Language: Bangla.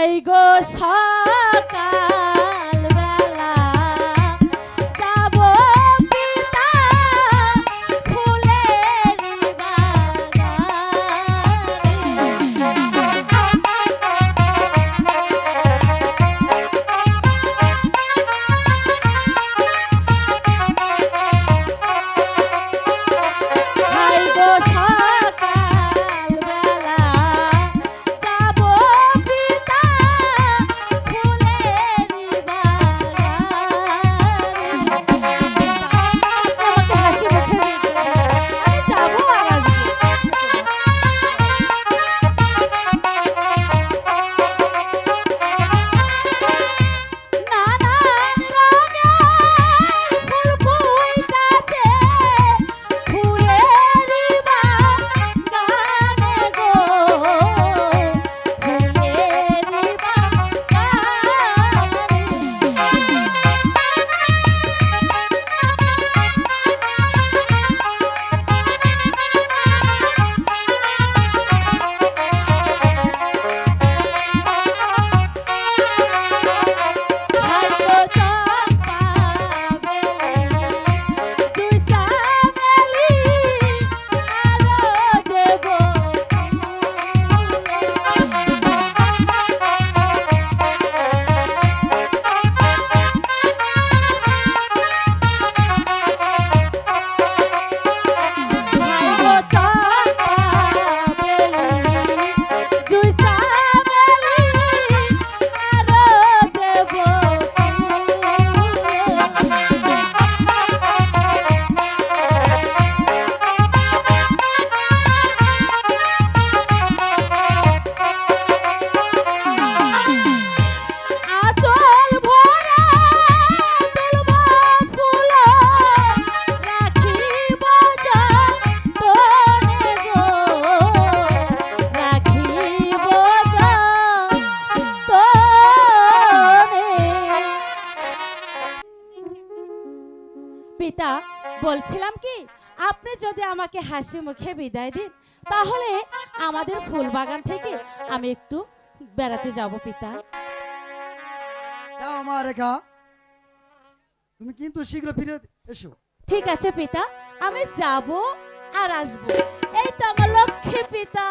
হাই গো সকাল বেলা যাব পিতা ফুলের বাগানে হাই গো সকাল বেলা যাব পিতা ফুলের বাগানে হাসি মুখে আমি যাবো আর আসবো নানান রঙের ফুল ফুটাছে ফুলের বাগানে গো ফুলের হয়তো চম্পা বেলি তুই চামেলি আরো দেব হয়তো চম্পা বেলি তুই চামেলি আরো দেব আচল ভরা তুলব ফুল রাখিব যতনে গো রাখিব যতনে পিতা বলছিলাম কি আপনি যদি আমাকে হাসি মুখে বিদায় দিন তাহলে আমাদের ফুল বাগান থেকে আমি একটু বেড়াতে যাব পিতা যাও মা রেখা, তুমি কিন্তু শীঘ্র ফিরে এসো। ঠিক আছে পিতা আমি যাব আর আসবো এই তো আমার লক্ষ্মী পিতা